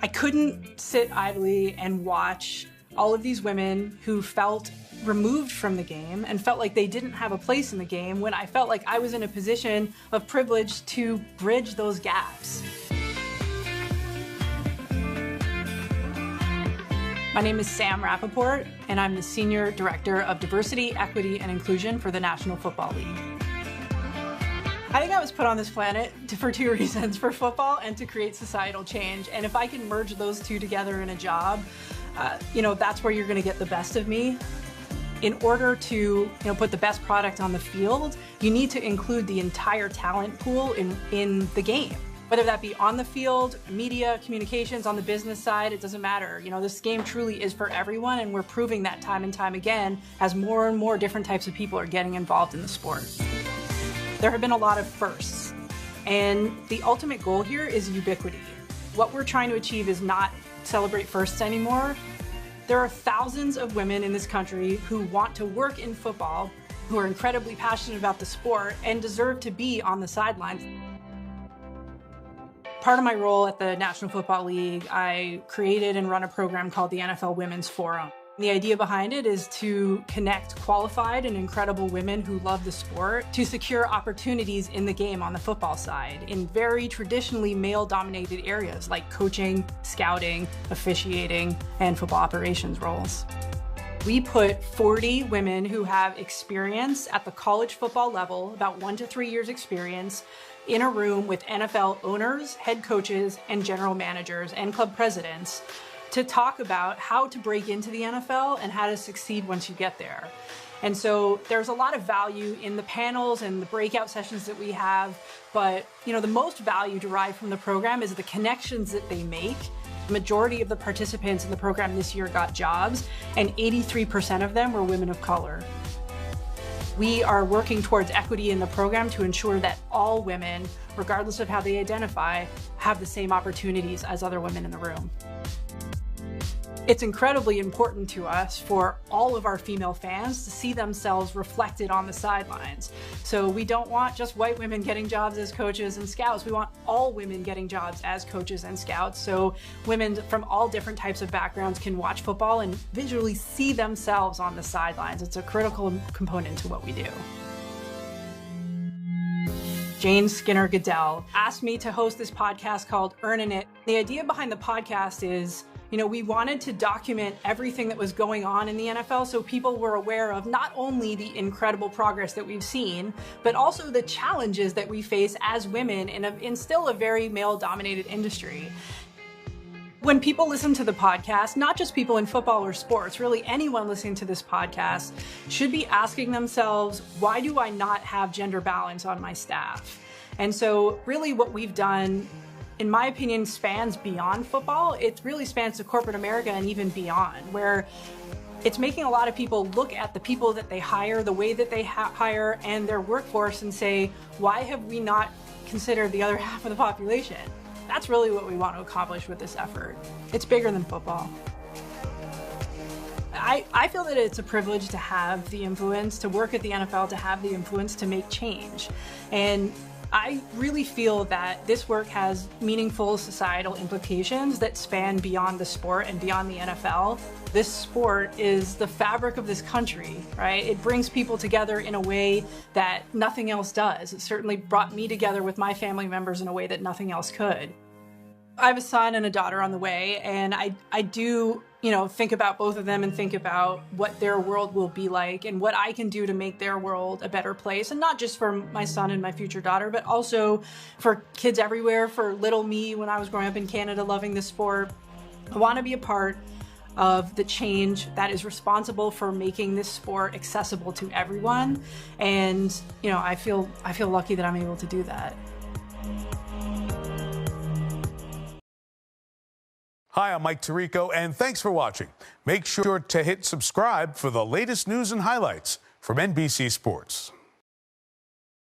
I couldn't sit idly and watch all of these women who felt removed from the game and felt like they didn't have a place in the game when I felt like I was in a position of privilege to bridge those gaps. My name is Sam Rapoport, and I'm the Senior Director of Diversity, Equity, and Inclusion for the National Football League. I think I was put on this planet for two reasons, for football and to create societal change. And if I can merge those two together in a job, that's where you're going to get the best of me. In order to put the best product on the field, you need to include the entire talent pool in the game. Whether that be on the field, media, communications, on the business side, it doesn't matter. This game truly is for everyone, and we're proving that time and time again as more and more different types of people are getting involved in the sport. There have been a lot of firsts, and the ultimate goal here is ubiquity. What we're trying to achieve is not celebrate firsts anymore. There are thousands of women in this country who want to work in football, who are incredibly passionate about the sport, and deserve to be on the sidelines. Part of my role at the National Football League, I created and run a program called the NFL Women's Forum. The idea behind it is to connect qualified and incredible women who love the sport to secure opportunities in the game on the football side in very traditionally male-dominated areas like coaching, scouting, officiating, and football operations roles. We put 40 women who have experience at the college football level, about 1 to 3 years experience, in a room with NFL owners, head coaches, and general managers and club presidents to talk about how to break into the NFL and how to succeed once you get there. And so there's a lot of value in the panels and the breakout sessions that we have, but the most value derived from the program is the connections that they make. The majority of the participants in the program this year got jobs, and 83% of them were women of color. We are working towards equity in the program to ensure that all women, regardless of how they identify, have the same opportunities as other women in the room. It's incredibly important to us for all of our female fans to see themselves reflected on the sidelines. So we don't want just white women getting jobs as coaches and scouts. We want all women getting jobs as coaches and scouts, so women from all different types of backgrounds can watch football and visually see themselves on the sidelines. It's a critical component to what we do. Jane Skinner Goodell asked me to host this podcast called Earnin' It. The idea behind the podcast is we wanted to document everything that was going on in the NFL so people were aware of not only the incredible progress that we've seen, but also the challenges that we face as women in still a very male-dominated industry. When people listen to the podcast, not just people in football or sports, really anyone listening to this podcast should be asking themselves, why do I not have gender balance on my staff? And so really what we've done, in my opinion, spans beyond football. It really spans to corporate America and even beyond, where it's making a lot of people look at the people that they hire, the way that they hire, and their workforce and say, why have we not considered the other half of the population? That's really what we want to accomplish with this effort. It's bigger than football. I feel that it's a privilege to have the influence, to work at the NFL, to have the influence to make change. And I really feel that this work has meaningful societal implications that span beyond the sport and beyond the NFL. This sport is the fabric of this country, right? It brings people together in a way that nothing else does. It certainly brought me together with my family members in a way that nothing else could. I have a son and a daughter on the way, and I do think about both of them and think about what their world will be like and what I can do to make their world a better place. And not just for my son and my future daughter, but also for kids everywhere, for little me when I was growing up in Canada loving the sport. I want to be a part of the change that is responsible for making this sport accessible to everyone. And, I feel lucky that I'm able to do that. Hi, I'm Mike Tirico, and thanks for watching. Make sure to hit subscribe for the latest news and highlights from NBC Sports.